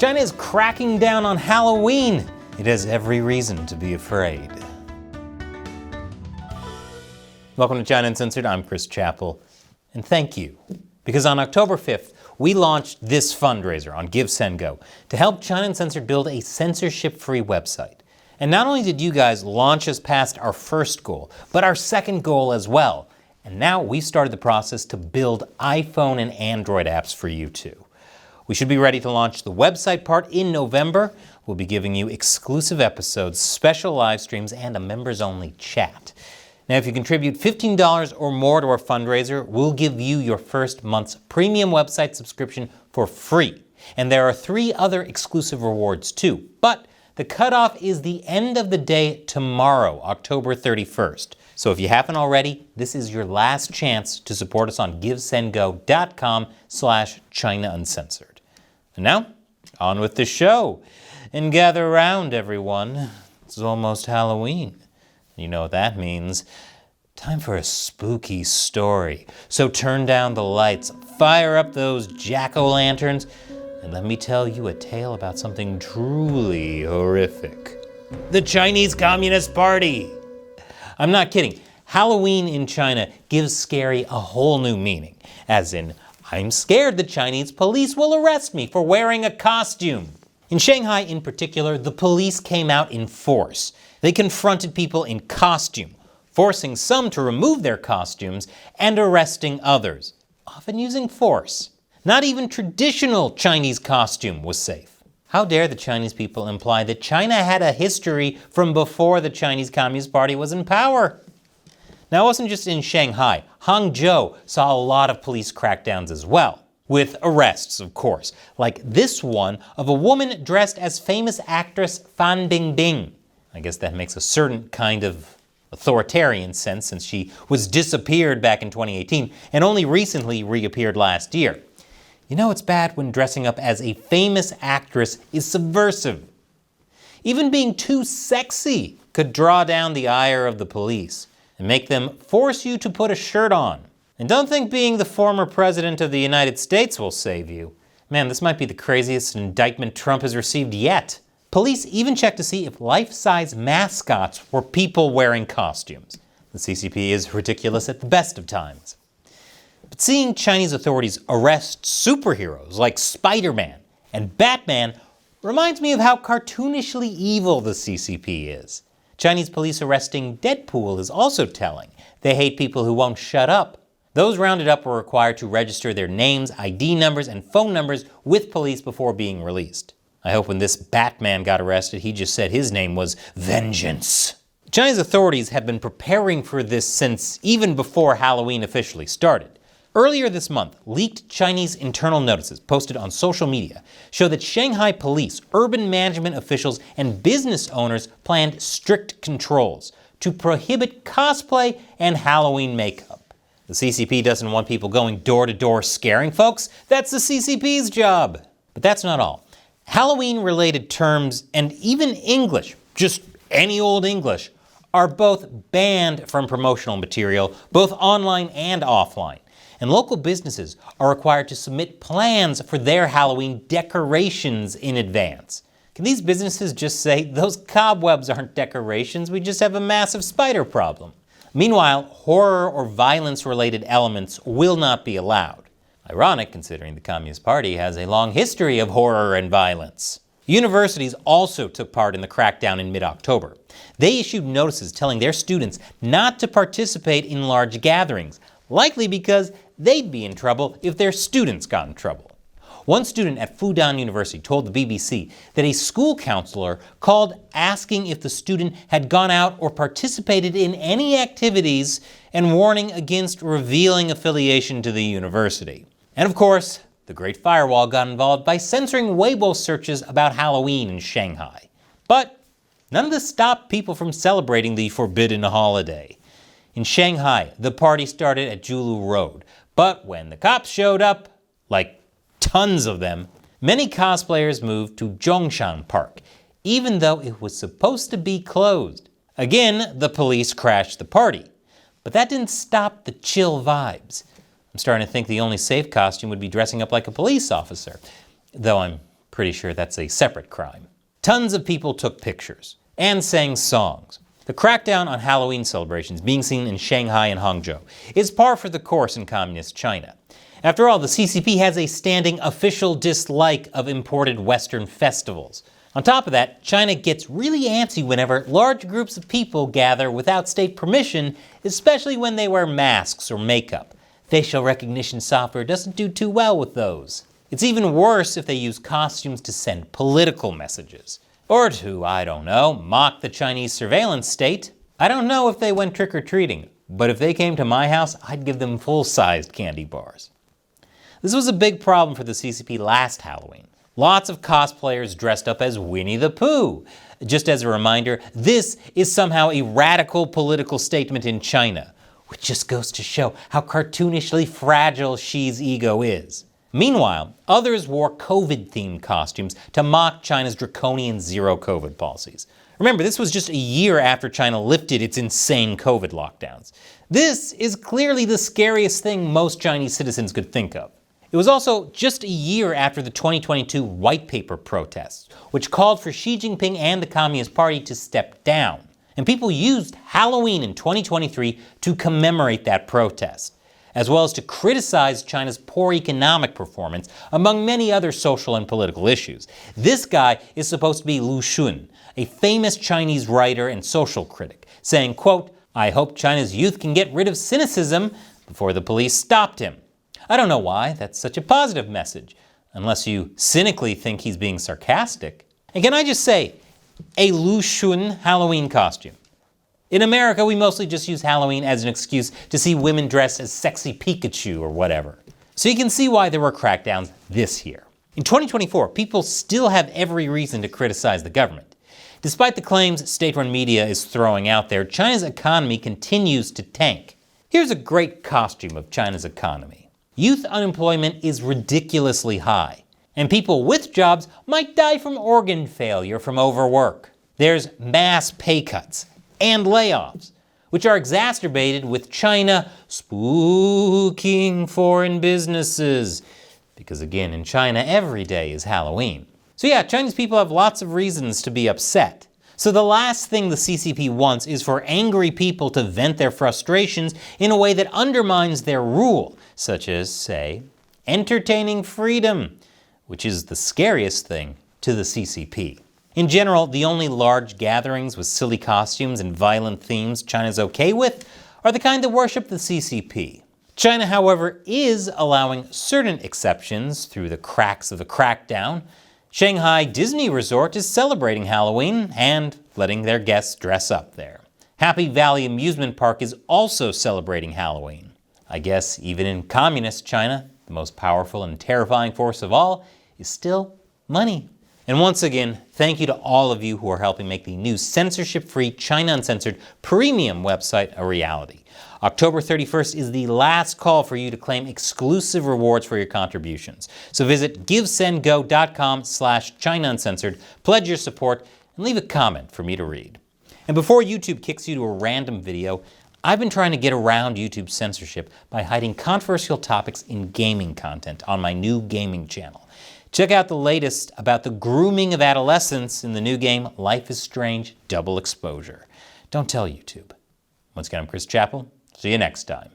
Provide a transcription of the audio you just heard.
China is cracking down on Halloween. It has every reason to be afraid. Welcome to China Uncensored. I'm Chris Chappell, and thank you. Because on October 5th, we launched this fundraiser on GiveSendGo to help China Uncensored build a censorship-free website. And not only did you guys launch us past our first goal, but our second goal as well. And now we've started the process to build iPhone and Android apps for you too. We should be ready to launch the website part in November. We'll be giving you exclusive episodes, special live streams, and a members-only chat. Now, if you contribute $15 or more to our fundraiser, we'll give you your first month's premium website subscription for free. And there are 3 other exclusive rewards too. But the cutoff is the end of the day tomorrow, October 31st. So if you haven't already, this is your last chance to support us on givesendgo.com/China Uncensored. And now, on with the show. And gather around, everyone. It's almost Halloween. You know what that means. Time for a spooky story. So turn down the lights, fire up those jack-o'-lanterns, and let me tell you a tale about something truly horrific. The Chinese Communist Party! I'm not kidding. Halloween in China gives scary a whole new meaning. As in, I'm scared the Chinese police will arrest me for wearing a costume. In Shanghai in particular, the police came out in force. They confronted people in costume, forcing some to remove their costumes and arresting others, often using force. Not even traditional Chinese costume was safe. How dare the Chinese people imply that China had a history from before the Chinese Communist Party was in power? Now, it wasn't just in Shanghai. Hangzhou saw a lot of police crackdowns as well, with arrests, of course, like this one of a woman dressed as famous actress Fan Bingbing. I guess that makes a certain kind of authoritarian sense since she was disappeared back in 2018 and only recently reappeared last year. You know it's bad when dressing up as a famous actress is subversive. Even being too sexy could draw down the ire of the police and make them force you to put a shirt on. And don't think being the former president of the United States will save you. Man, this might be the craziest indictment Trump has received yet. Police even checked to see if life-size mascots were people wearing costumes. The CCP is ridiculous at the best of times. But seeing Chinese authorities arrest superheroes like Spider-Man and Batman reminds me of how cartoonishly evil the CCP is. Chinese police arresting Deadpool is also telling. They hate people who won't shut up. Those rounded up were required to register their names, ID numbers, and phone numbers with police before being released. I hope when this Batman got arrested, he just said his name was Vengeance. Chinese authorities have been preparing for this since even before Halloween officially started. Earlier this month, leaked Chinese internal notices posted on social media show that Shanghai police, urban management officials, and business owners planned strict controls to prohibit cosplay and Halloween makeup. The CCP doesn't want people going door to door scaring folks. That's the CCP's job. But that's not all. Halloween-related terms and even English, just any old English, are both banned from promotional material, both online and offline. And local businesses are required to submit plans for their Halloween decorations in advance. Can these businesses just say, those cobwebs aren't decorations, we just have a massive spider problem? Meanwhile, horror or violence-related elements will not be allowed. Ironic, considering the Communist Party has a long history of horror and violence. Universities also took part in the crackdown in mid-October. They issued notices telling their students not to participate in large gatherings, likely because they'd be in trouble if their students got in trouble. One student at Fudan University told the BBC that a school counselor called asking if the student had gone out or participated in any activities and warning against revealing affiliation to the university. And of course, the Great Firewall got involved by censoring Weibo searches about Halloween in Shanghai. But none of this stopped people from celebrating the forbidden holiday. In Shanghai, the party started at Julu Road, but when the cops showed up, like tons of them, many cosplayers moved to Zhongshan Park, even though it was supposed to be closed. Again, the police crashed the party. But that didn't stop the chill vibes. I'm starting to think the only safe costume would be dressing up like a police officer, though I'm Pretty sure that's a separate crime. Tons of people took pictures and sang songs. The crackdown on Halloween celebrations being seen in Shanghai and Hangzhou is par for the course in communist China. After all, the CCP has a standing official dislike of imported Western festivals. On top of that, China gets really antsy whenever large groups of people gather without state permission, especially when they wear masks or makeup. Facial recognition software doesn't do too well with those. It's even worse if they use costumes to send political messages. Or to, I don't know, mock the Chinese surveillance state. I don't know if they went trick-or-treating, but if they came to my house, I'd give them full-sized candy bars. This was a big problem for the CCP last Halloween. Lots of cosplayers dressed up as Winnie the Pooh. Just as a reminder, this is somehow a radical political statement in China, which just goes to show how cartoonishly fragile Xi's ego is. Meanwhile, others wore COVID-themed costumes to mock China's draconian zero-COVID policies. Remember, this was just a year after China lifted its insane COVID lockdowns. This is clearly the scariest thing most Chinese citizens could think of. It was also just a year after the 2022 White Paper protests, which called for Xi Jinping and the Communist Party to step down. And people used Halloween in 2023 to commemorate that protest, as well as to criticize China's poor economic performance, among many other social and political issues. This guy is supposed to be Lu Xun, a famous Chinese writer and social critic, saying, quote, "I hope China's youth can get rid of cynicism before the police stopped him." I don't know why that's such a positive message, unless you cynically think he's being sarcastic. And can I just say, a Lu Xun Halloween costume. In America, we mostly just use Halloween as an excuse to see women dressed as sexy Pikachu or whatever. So you can see why there were crackdowns this year. In 2024, people still have every reason to criticize the government. Despite the claims state-run media is throwing out there, China's economy continues to tank. Here's a great costume of China's economy. Youth unemployment is ridiculously high, and people with jobs might die from organ failure from overwork. There's mass pay cuts and layoffs, which are exacerbated with China spooking foreign businesses. Because again, in China, every day is Halloween. So yeah, Chinese people have lots of reasons to be upset. So the last thing the CCP wants is for angry people to vent their frustrations in a way that undermines their rule, such as, say, entertaining freedom, which is the scariest thing to the CCP. In general, the only large gatherings with silly costumes and violent themes China's okay with are the kind that worship the CCP. China, however, is allowing certain exceptions through the cracks of the crackdown. Shanghai Disney Resort is celebrating Halloween and letting their guests dress up there. Happy Valley Amusement Park is also celebrating Halloween. I guess even in communist China, the most powerful and terrifying force of all is still money. And once again, thank you to all of you who are helping make the new censorship-free China Uncensored premium website a reality. October 31st is the last call for you to claim exclusive rewards for your contributions. So visit givesendgo.com/China Uncensored, pledge your support, and leave a comment for me to read. And before YouTube kicks you to a random video, I've been trying to get around YouTube censorship by hiding controversial topics in gaming content on my new gaming channel. Check out the latest about the grooming of adolescents in the new game Life is Strange Double Exposure. Don't tell YouTube. Once again, I'm Chris Chappell. See you next time.